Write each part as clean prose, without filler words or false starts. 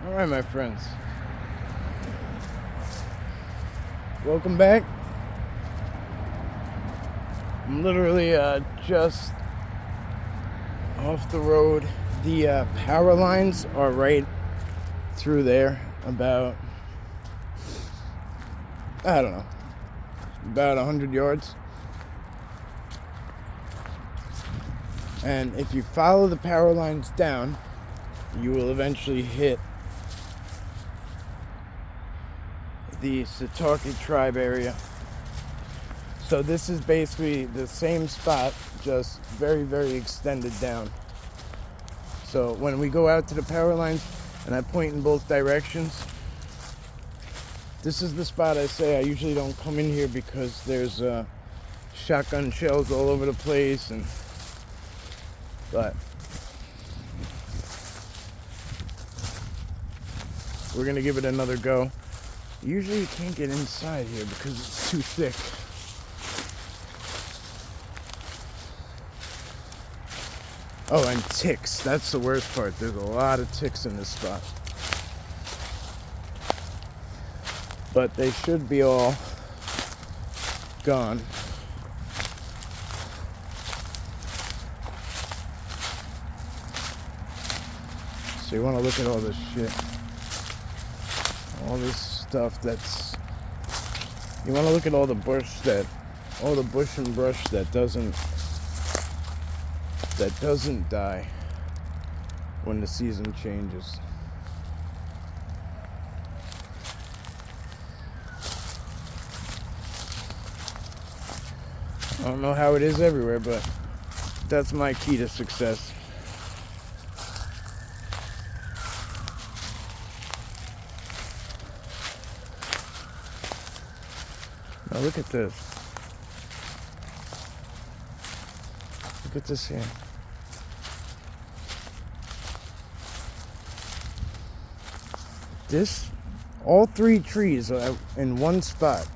Alright, my friends. Welcome back. I'm literally just off the road. The power lines are right through there, about, I don't know, about 100 yards. And if you follow the power lines down, you will eventually hit the Sataki tribe area. So this is basically the same spot, just very, very extended down. So when we go out to the power lines and I point in both directions, this is the spot I say I usually don't come in here because there's shotgun shells all over the place, but we're gonna give it another go. Usually you can't get inside here because it's too thick. Oh, and ticks. That's the worst part. There's a lot of ticks in this spot. But they should be all gone. So you want to look at all this shit. All this stuff that's... You want to look at all the bush and brush that doesn't die when the season changes. I don't know how it is everywhere, but that's my key to success. Now look at this. Look at this here. All three trees are in one spot.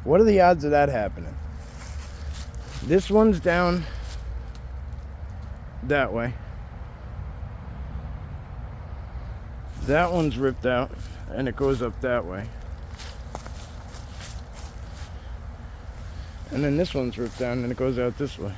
What are the odds of that happening? This one's down that way. That one's ripped out and it goes up that way. And then this one's ripped down and it goes out this way.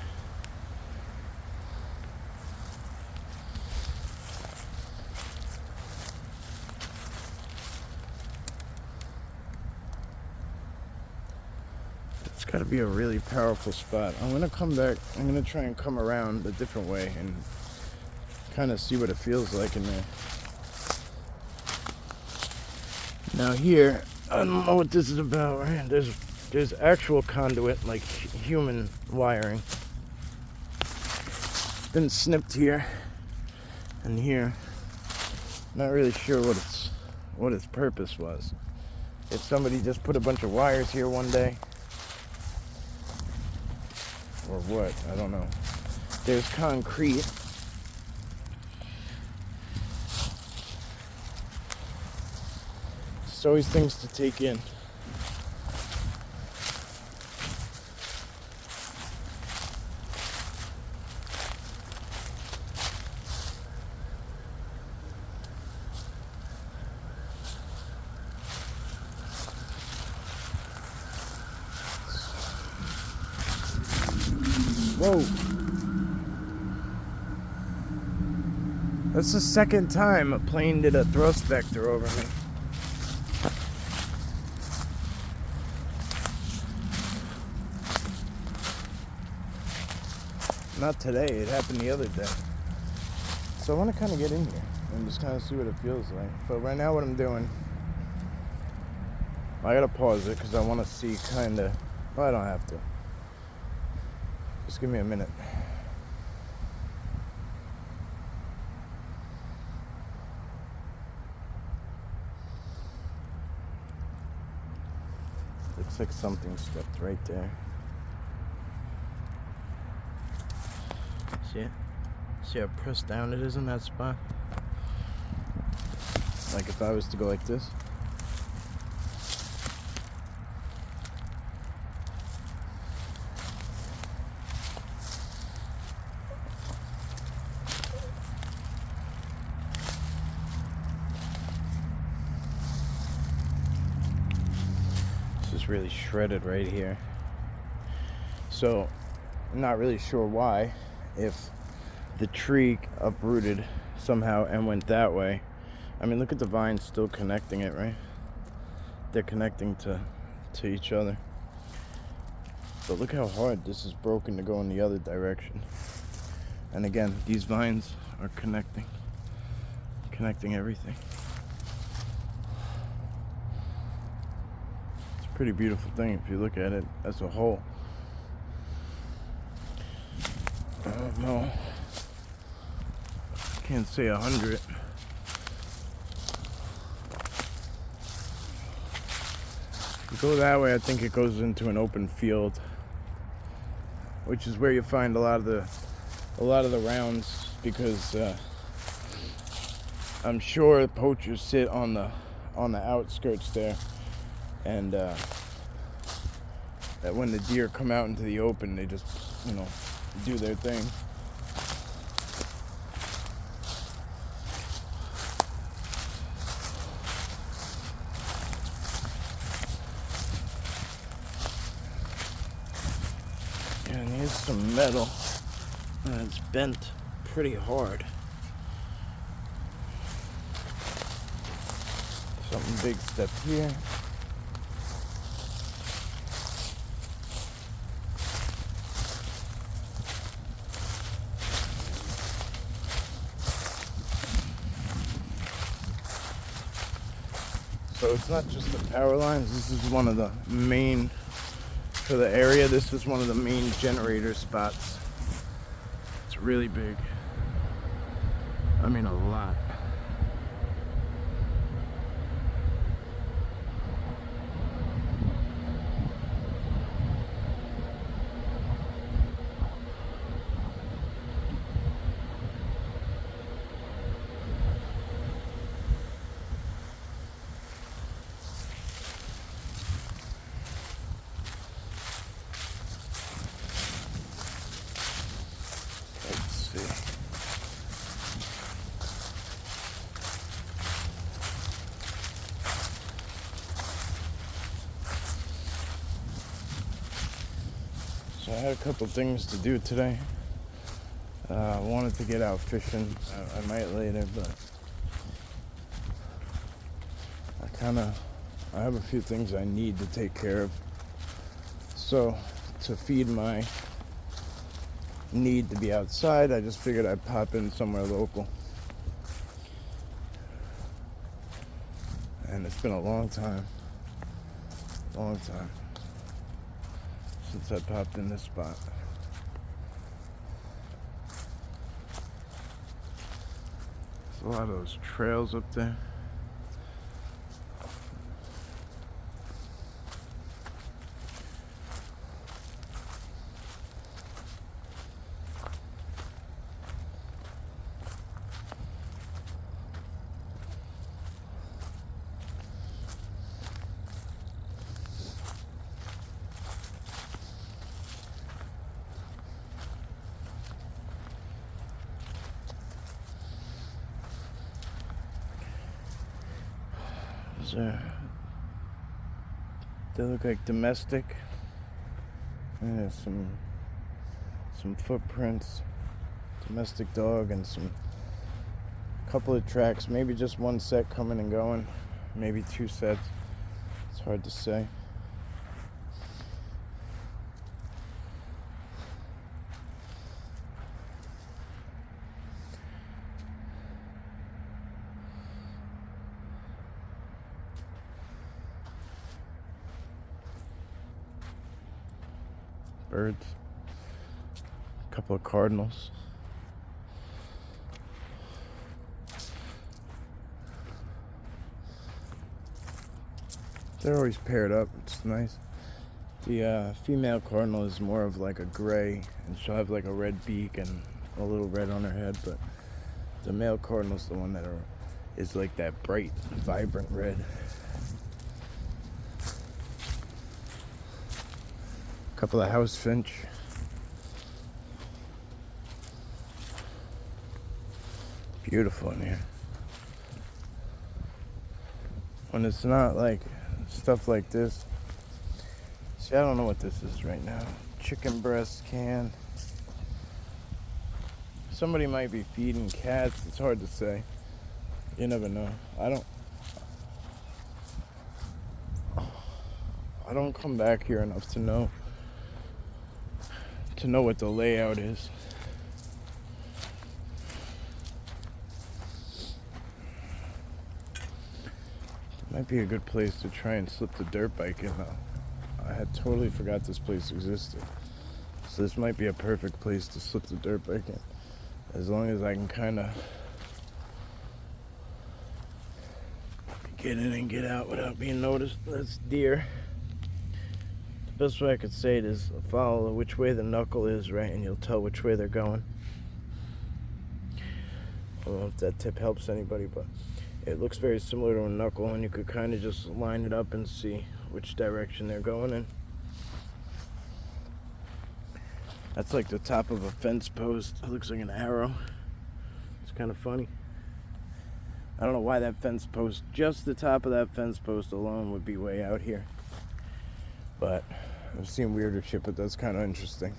It's got to be a really powerful spot. I'm going to come back. I'm going to try and come around a different way and kind of see what it feels like in there. Now here, I don't know what this is about, right? There's actual conduit, like human wiring. It's been snipped here and here. Not really sure what its purpose was. If somebody just put a bunch of wires here one day, or what, I don't know. There's concrete. There's always things to take in. Whoa. That's the second time a plane did a thrust vector over me. Not today, it happened the other day. So I want to kind of get in here and just kind of see what it feels like. But right now what I'm doing, I gotta pause it because I want to see kind of, well, I don't have to. Just give me a minute. Looks like something stepped right there. See it? See how pressed down it is in that spot? Like if I was to go like this. It's really shredded right here. So I'm not really sure why, if the tree uprooted somehow and went that way. I mean, look at the vines still connecting it, right? They're connecting to each other. But look how hard this is broken to go in the other direction. And again, these vines are connecting everything. It's a pretty beautiful thing if you look at it as a whole. I don't know. Can't say 100. If you go that way, I think it goes into an open field, which is where you find a lot of the rounds, because I'm sure poachers sit on the outskirts there, and that when the deer come out into the open, they just, do their thing. And here's some metal, and it's bent pretty hard. Something big step here. So it's not just the power lines. This is one of the main, for the area, this is one of the main generator spots. It's really big. I mean, a lot. So I had a couple things to do today. I wanted to get out fishing. I might later, but I have a few things I need to take care of. So to feed my need to be outside, I just figured I'd pop in somewhere local. And it's been a long time since I popped in this spot. There's a lot of those trails up there. They look like domestic, and there's some footprints, domestic dog, and some couple of tracks, maybe just one set coming and going, maybe two sets. It's hard to say. Birds, a couple of cardinals. They're always paired up. It's nice. The female cardinal is more of like a gray, and she'll have like a red beak and a little red on her head, but the male cardinal is the one that is like that bright, vibrant red. Couple of house finch. Beautiful in here. When it's not like stuff like this, See, I don't know what this is right now. Chicken breast can. Somebody might be feeding cats. It's hard to say. You never know. I don't come back here enough to know what the layout is. Might be a good place to try and slip the dirt bike in though. I had totally forgot this place existed. So this might be a perfect place to slip the dirt bike in. As long as I can kind of get in and get out without being noticed. That's deer. The best way I could say it is follow which way the knuckle is, right? And you'll tell which way they're going. I don't know if that tip helps anybody, but it looks very similar to a knuckle, and you could kind of just line it up and see which direction they're going in. That's like the top of a fence post. It looks like an arrow. It's kind of funny. I don't know why that fence post, just the top of that fence post alone would be way out here. But I've seen weirder shit, but that's kind of interesting.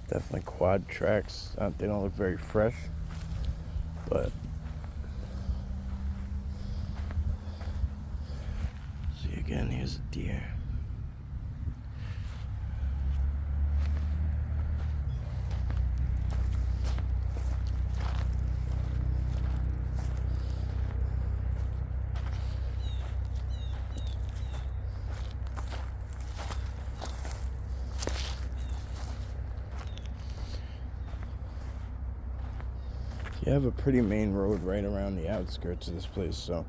Definitely quad tracks. They don't look very fresh, but see again, here's a deer. You have a pretty main road right around the outskirts of this place, so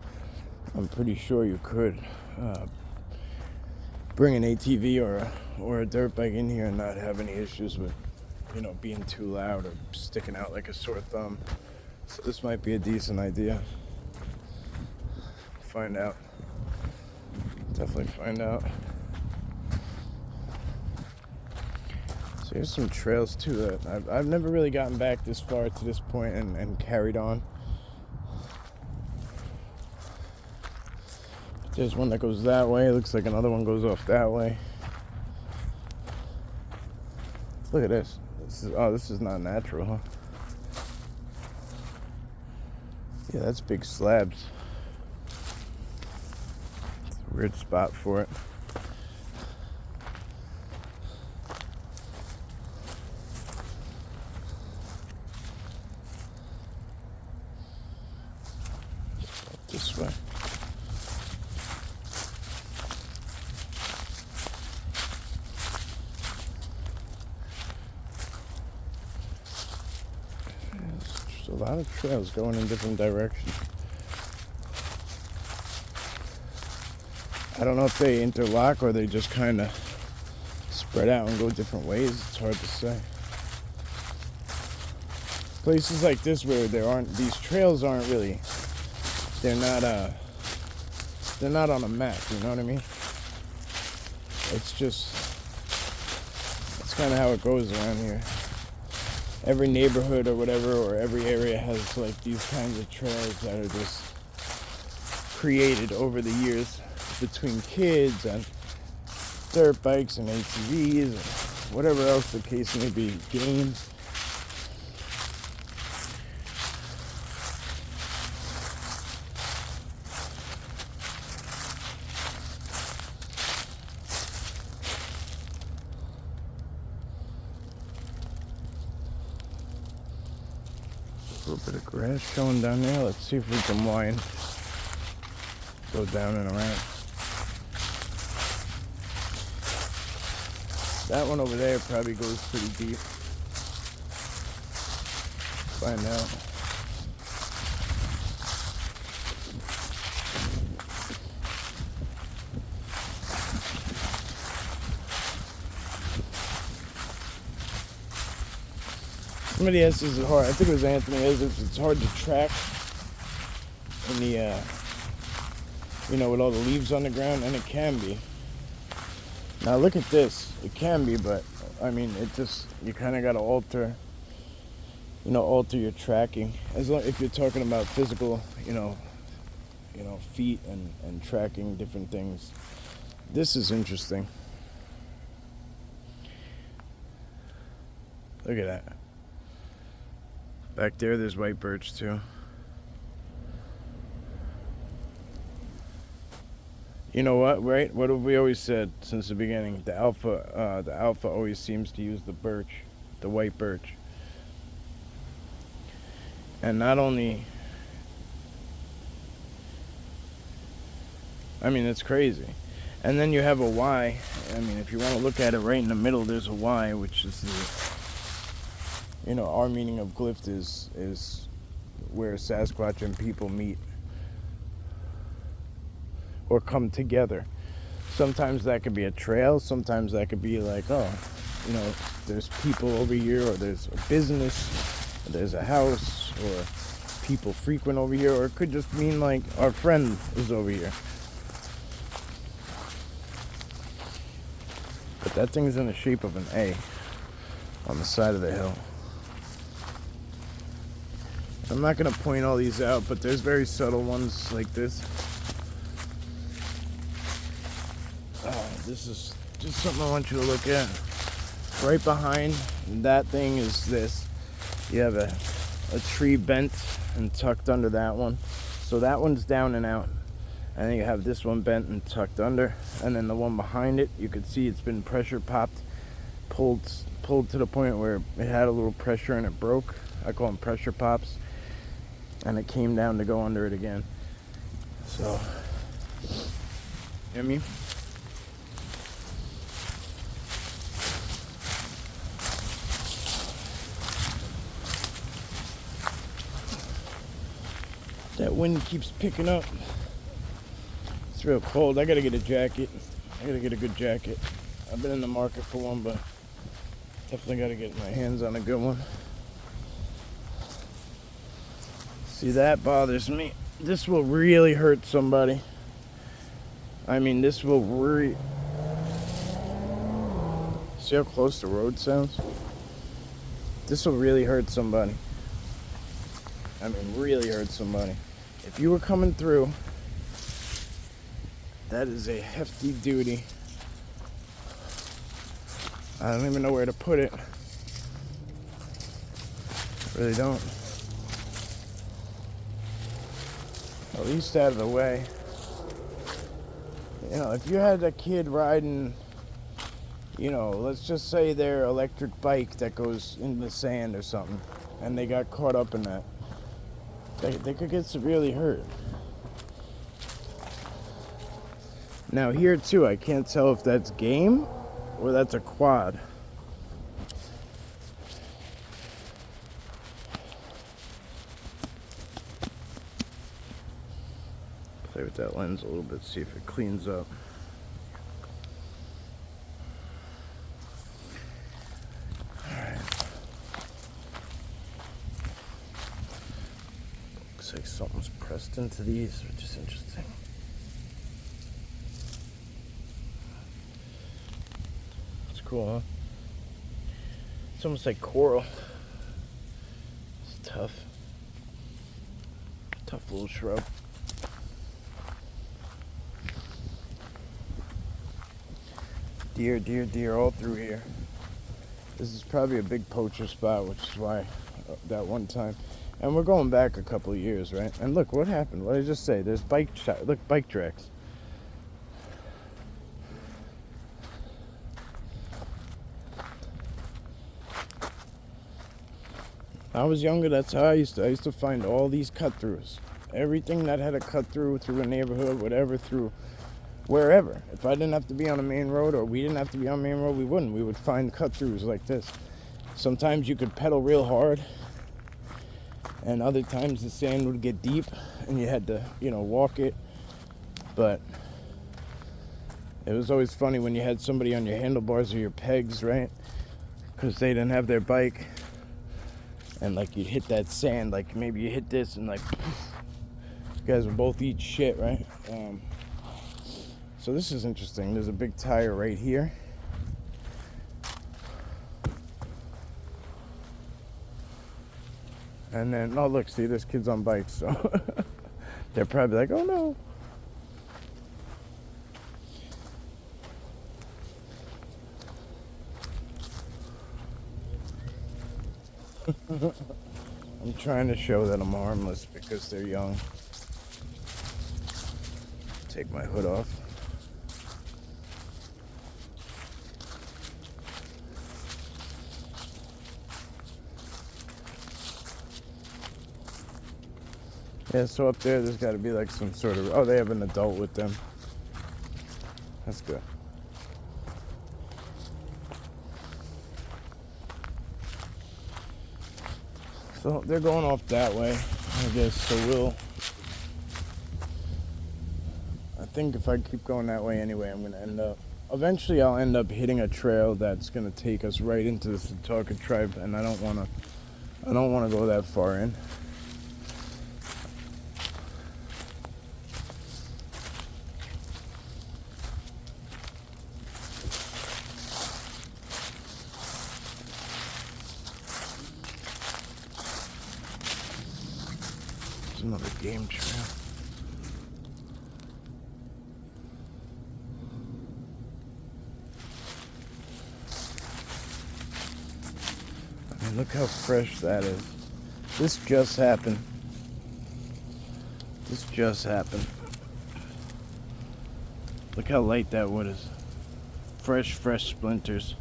I'm pretty sure you could bring an ATV or a dirt bike in here and not have any issues with, being too loud or sticking out like a sore thumb. So this might be a decent idea. Find out. Definitely find out. So here's some trails too that I've never really gotten back this far to this point and carried on. There's one that goes that way. It looks like another one goes off that way. Look at this. This is not natural, huh? Yeah, that's big slabs. It's a weird spot for it. This way. There's just a lot of trails going in different directions. I don't know if they interlock or they just kind of spread out and go different ways. It's hard to say. Places like this where these trails aren't really, they're not on a map, you know what I mean? It's kind of how it goes around here. Every neighborhood or whatever, or every area has like these kinds of trails that are just created over the years between kids and dirt bikes and ATVs and whatever else the case may be, games. A little bit of grass showing down there. Let's see if we can wind, go down and around. That one over there probably goes pretty deep. Find out. Somebody else is hard. I think it was Anthony. It's hard to track in the, with all the leaves on the ground, and it can be. Now look at this. It can be, but I mean, it just, you kind of got to alter your tracking. As long, if you're talking about physical, feet and tracking different things. This is interesting. Look at that. Back there's white birch too. You know what, right? What have we always said since the beginning? The alpha always seems to use the birch, the white birch. And not only, I mean, it's crazy. And then you have a Y. I mean, if you want to look at it, right in the middle, there's a Y, which is our meaning of glyph is where Sasquatch and people meet or come together. Sometimes that could be a trail. Sometimes that could be like, there's people over here, or there's a business, or there's a house, or people frequent over here, or it could just mean like our friend is over here. But that thing's in the shape of an A on the side of the hill. I'm not going to point all these out, but there's very subtle ones like this. This is just something I want you to look at. Right behind that thing is this. You have a tree bent and tucked under that one. So that one's down and out. And then you have this one bent and tucked under. And then the one behind it, you can see it's been pressure popped, pulled to the point where it had a little pressure and it broke. I call them pressure pops. And it came down to go under it again. So, you know what I mean? That wind keeps picking up. It's real cold. I gotta get a jacket. I gotta get a good jacket. I've been in the market for one, but definitely gotta get my hands on a good one. See, that bothers me. This will really hurt somebody. I mean, this will see how close the road sounds? This will really hurt somebody. I mean, really hurt somebody. If you were coming through, that is a hefty duty. I don't even know where to put it. I really don't. At least out of the way. If you had a kid riding, let's just say their electric bike that goes in the sand or something, and they got caught up in that, they could get severely hurt. Now here too, I can't tell if that's game or that's a quad. Play with that lens a little bit, see if it cleans up. Alright. Looks like something's pressed into these, which is interesting. It's cool, huh? It's almost like coral. It's tough. Tough little shrub. Deer all through here. This is probably a big poacher spot, which is why that one time. And we're going back a couple of years, right? And look, what happened? What did I just say? There's bike tracks. I was younger, that's how I used to find all these cut-throughs. Everything that had a cut-through through a neighborhood, whatever, through wherever. If I didn't have to be on a main road, or we didn't have to be on a main road, we wouldn't. We would find cut-throughs like this. Sometimes you could pedal real hard, and other times the sand would get deep, and you had to, walk it. But it was always funny when you had somebody on your handlebars or your pegs, right? Because they didn't have their bike. And like you'd hit that sand, like maybe you hit this and like you guys would both eat shit, right? So this is interesting. There's a big tire right here. And then, oh look, see, there's kids on bikes, so they're probably like, oh no. I'm trying to show that I'm harmless because they're young. Take my hood off. Yeah, so up there's got to be like some sort of, oh, they have an adult with them. That's good. So they're going off that way, I guess, so I think if I keep going that way anyway, I'm going to end up, eventually I'll end up hitting a trail that's going to take us right into the Setauket tribe, and I don't want to go that far in. There's another game trail. Look how fresh that is. This just happened. Look how light that wood is. Fresh splinters.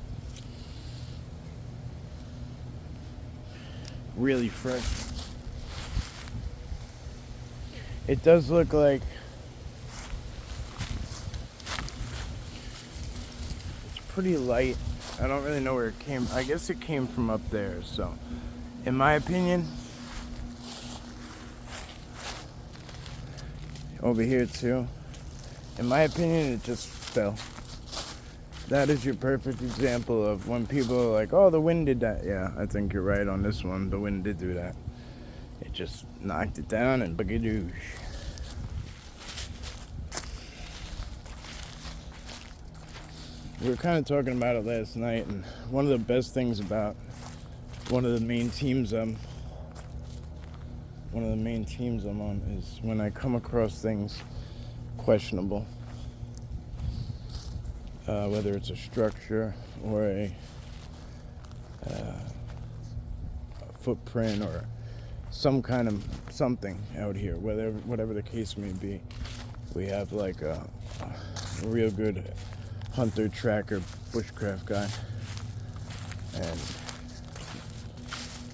Really fresh. It does look like it's pretty light. I don't really know where it came. I guess it came from up there. So, in my opinion, over here too, in my opinion, it just fell. That is your perfect example of when people are like, oh, the wind did that. Yeah, I think you're right on this one. The wind did do that. It just knocked it down and bagadoosh. We were kind of talking about it last night, and one of the best things about one of the main teams I'm on is when I come across things questionable, whether it's a structure or a footprint or some kind of something out here, whatever the case may be. We have like a real good hunter, tracker, bushcraft guy, and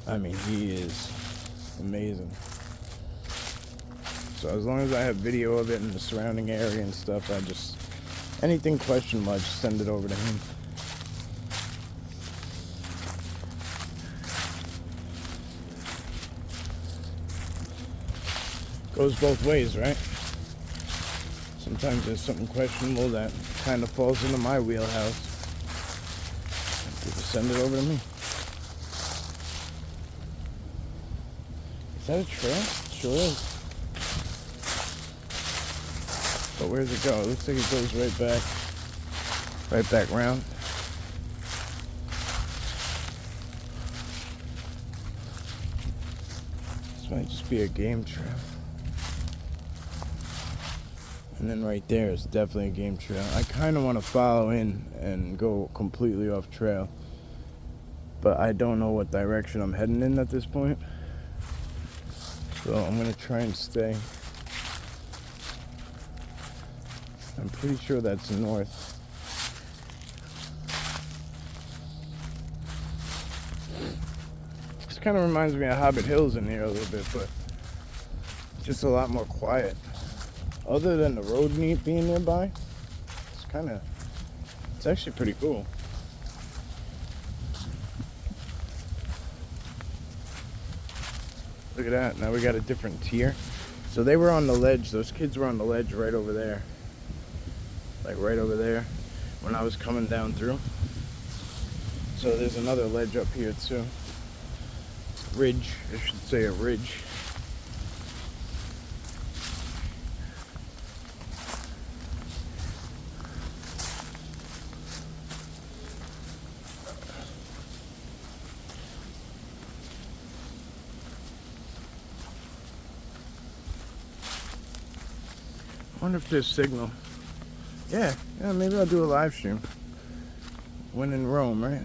I mean, he is amazing. So as long as I have video of it in the surrounding area and stuff, anything questionable, I just send it over to him. Goes both ways, right? Sometimes there's something questionable that kind of falls into my wheelhouse. People send it over to me. Is that a trail? Sure is. But where does it go? It looks like it goes right back round. This might just be a game trail. And then right there is definitely a game trail. I kind of want to follow in and go completely off trail, but I don't know what direction I'm heading in at this point. So I'm going to try and stay. I'm pretty sure that's north. This kind of reminds me of Hobbit Hills in here a little bit, but just a lot more quiet. Other than the road being nearby, it's actually pretty cool. Look at that, now we got a different tier. So they were on the ledge, those kids were on the ledge right over there. Like right over there, when I was coming down through. So there's another ledge up here too. Ridge, I should say a ridge. Wonder if there's signal. Yeah, maybe I'll do a live stream. When in Rome, right?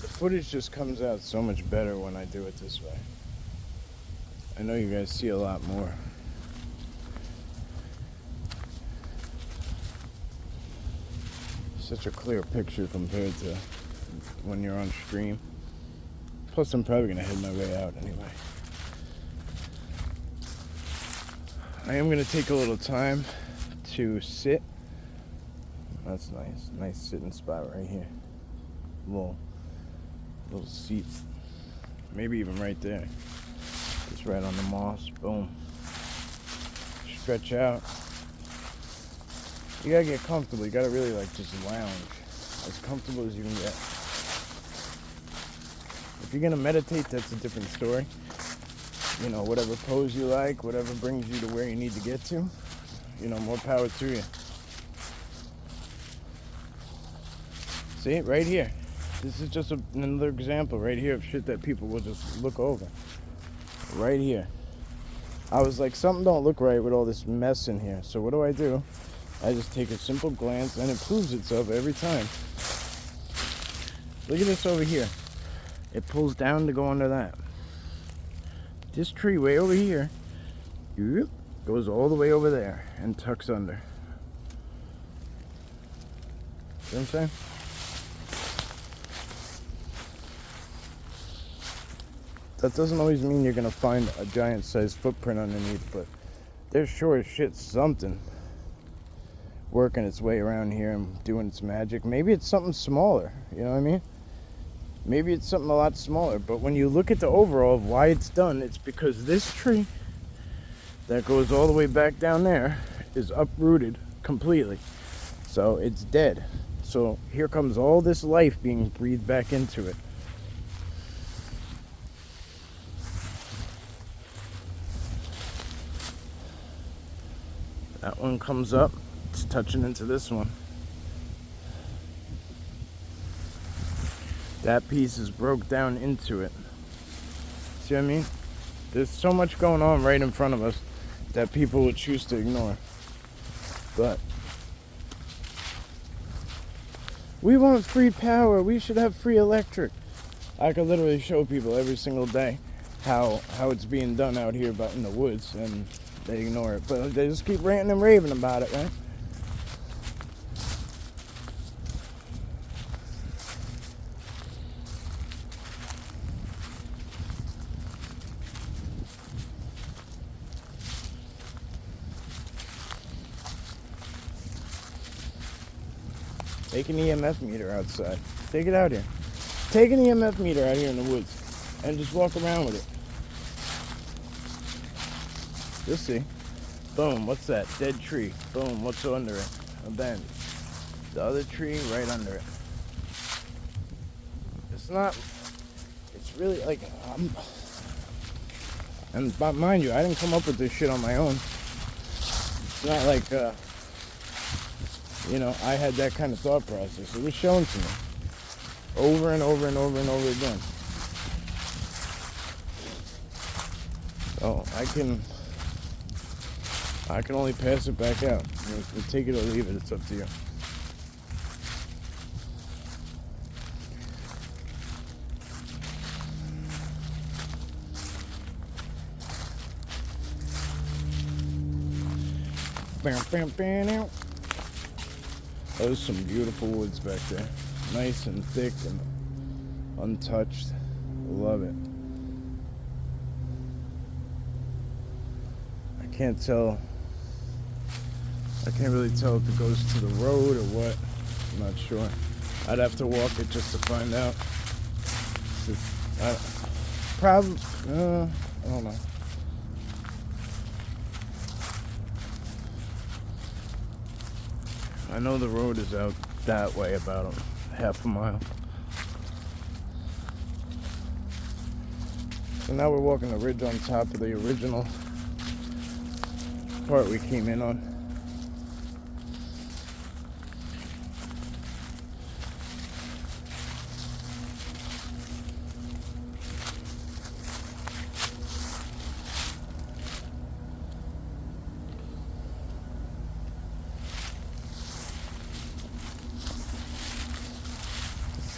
The footage just comes out so much better when I do it this way. I know you guys see a lot more. Such a clear picture compared to when you're on stream. Plus, I'm probably gonna head my way out anyway. I am gonna take a little time to sit. That's nice. Nice sitting spot right here. Little seat. Maybe even right there. Just right on the moss. Boom. Stretch out. You gotta get comfortable. You gotta really just lounge. As comfortable as you can get. If you're gonna meditate, that's a different story. Whatever pose you like, whatever brings you to where you need to get to, more power to you. See, right here. This is just another example right here of shit that people will just look over. Right here. I was like, something don't look right with all this mess in here. So what do? I just take a simple glance and it proves itself every time. Look at this over here. It pulls down to go under that. This tree way over here goes all the way over there and tucks under. See what I'm saying? That doesn't always mean you're gonna find a giant sized footprint underneath, but there's sure as shit something working its way around here and doing its magic. Maybe it's something smaller, you know what I mean? Maybe it's something a lot smaller, but when you look at the overall of why it's done, it's because this tree that goes all the way back down there is uprooted completely. So it's dead. So here comes all this life being breathed back into it. That one comes up, it's touching into this one. That piece is broke down into it. See what I mean? There's so much going on right in front of us that people would choose to ignore. But we want free power. We should have free electric. I could literally show people every single day how it's being done out here about in the woods, and they ignore it. But they just keep ranting and raving about it, right? Take an EMF meter outside. Take it out here. Take an EMF meter out here in the woods and just walk around with it. You'll see. Boom, what's that? Dead tree. Boom, what's under it? A bend. The other tree right under it. It's really like, and mind you, I didn't come up with this shit on my own. It's not like, I had that kind of thought process. It was shown to me over and over and over and over again. So I can only pass it back out. Take it or leave it. It's up to you. Bam, bam, bam, out. There's some beautiful woods back there. Nice and thick and untouched. Love it. I can't really tell if it goes to the road or what. I'm not sure. I'd have to walk it just to find out. I don't know. I know the road is out that way about half a mile. So now we're walking the ridge on top of the original part we came in on.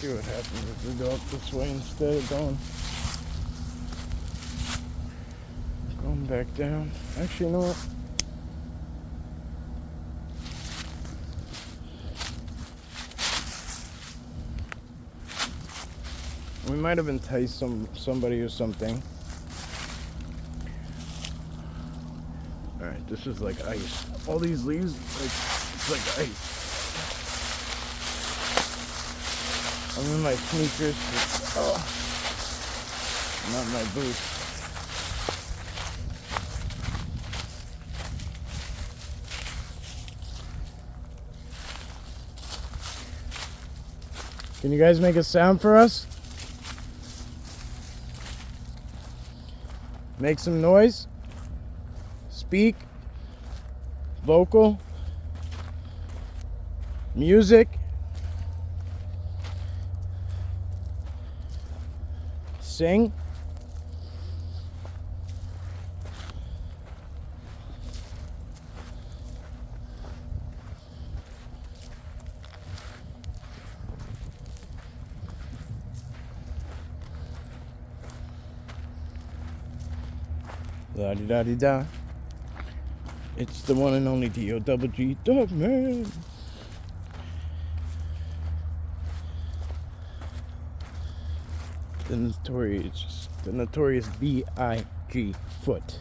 see what happens if we go up this way instead of going back down. Actually, you know what? We might have enticed somebody or something. Alright, this is like ice. All these leaves, it's like ice. I'm in my sneakers. Not my boots. Can you guys make a sound for us? Make some noise. Speak. Vocal. Music. Sing. La-di-da-di-da. It's the one and only D-O-double-G Dogman. The Notorious B.I.G. Foot.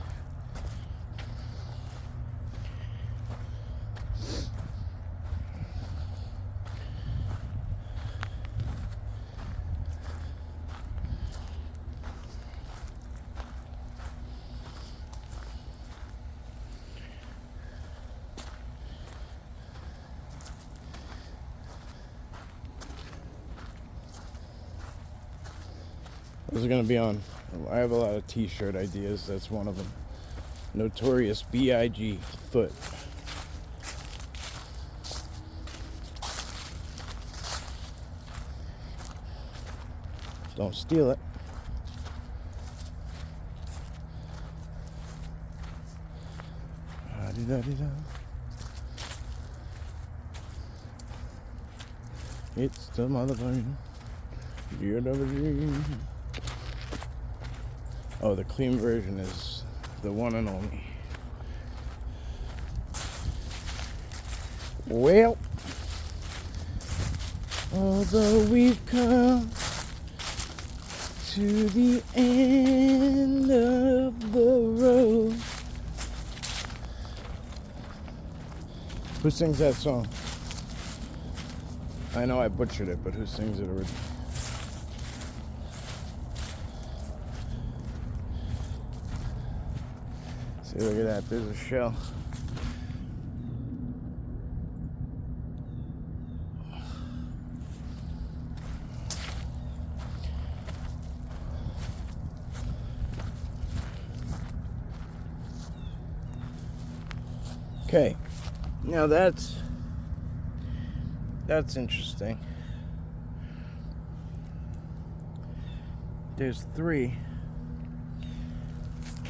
Those are going to be on. I have a lot of t-shirt ideas. That's one of them. Notorious B.I.G. Foot. Don't steal it. Da-di-da-di-da. It's the motherfucking D-O-double-G. Oh, the clean version is the one and only. Well, although we've come to the end of the road. Who sings that song? I know I butchered it, but who sings it originally? See, look at that. There's a shell. Okay. Now that's interesting. There's 3.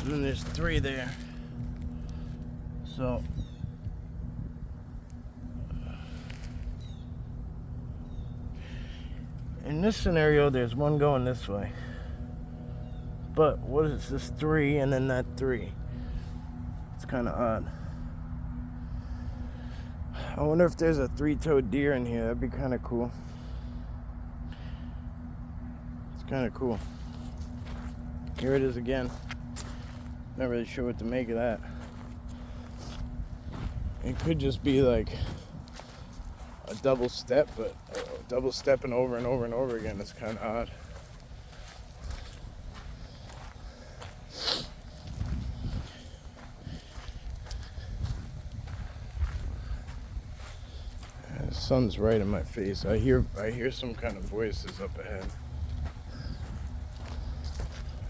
And then there's 3 there. So in this scenario, there's 1 going this way. But what is this 3 and then that 3? It's kind of odd. I wonder if there's a 3-toed deer in here. That'd be kind of cool. It's kind of cool. Here it is again. Not really sure what to make of that. It could just be like a double step, but double stepping over and over and over again is kind of odd. The sun's right in my face. I hear some kind of voices up ahead.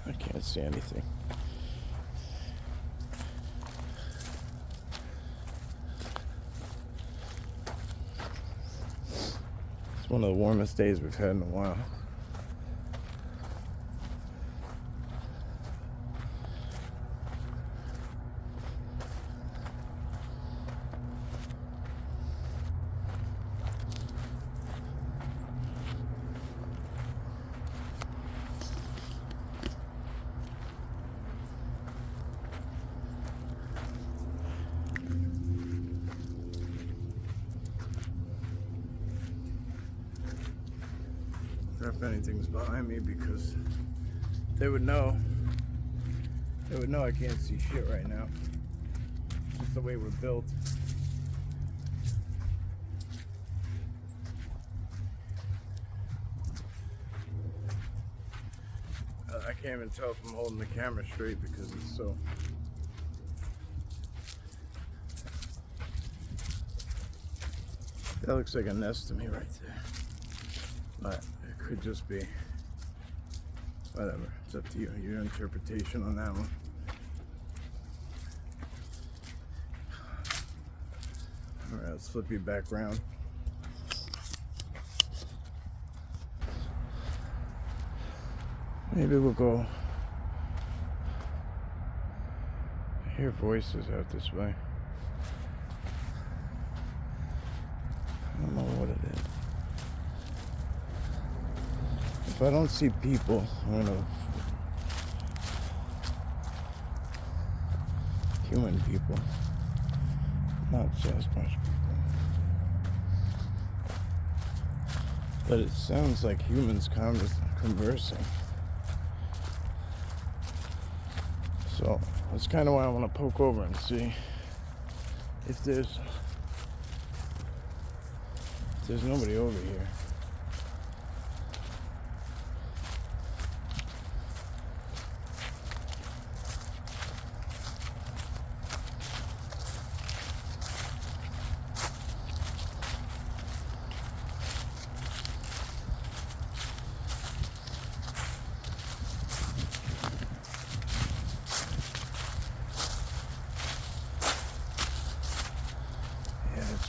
I can't see anything. It's one of the warmest days we've had in a while. or if anything's behind me, because they would know. They would know I can't see shit right now. Just the way we're built. I can't even tell if I'm holding the camera straight because it's so... That looks like a nest to me right there. But it could just be... Whatever. It's up to you. Your interpretation on that one. Alright, let's flip you back around. Maybe we'll go... I hear voices out this way. I don't know what it is. If I don't see people, I'm gonna... Human people. Not Sasquatch people. But it sounds like humans conversing. So that's kind of why I want to poke over and see if there's nobody over here.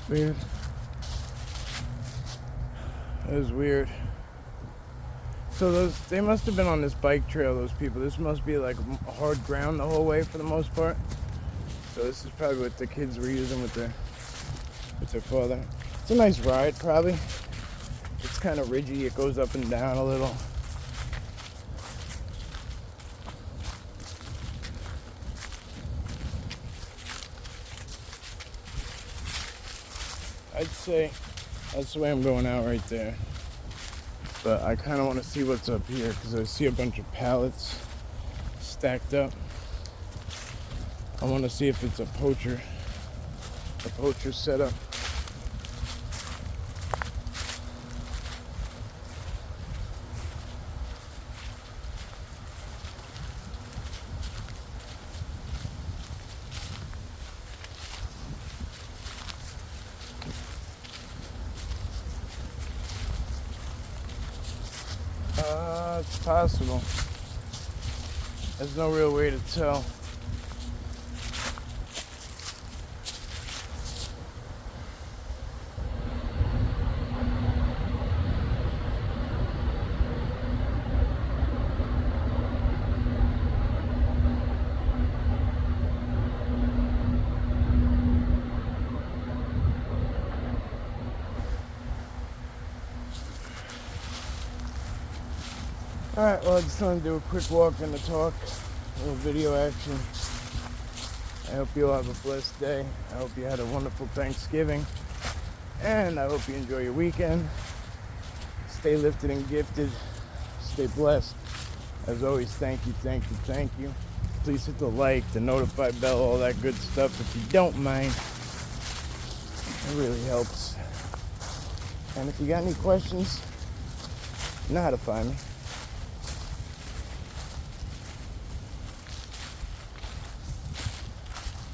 Weird. That was weird. So they must have been on this bike trail, those people. This must be like hard ground the whole way for the most part. So this is probably what the kids were using with their father. It's a nice ride, probably. It's kind of ridgy. It goes up and down a little. I'd say that's the way I'm going out right there. But I kind of want to see what's up here because I see a bunch of pallets stacked up. I want to see if it's a poacher setup. It's possible. There's no real way to tell. Alright, well I just wanted to do a quick walk and a talk, a little video action. I hope you all have a blessed day. I hope you had a wonderful Thanksgiving. And I hope you enjoy your weekend. Stay lifted and gifted. Stay blessed. As always, thank you, thank you, thank you. Please hit the like, the notify bell, all that good stuff if you don't mind. It really helps. And if you got any questions, you know how to find me.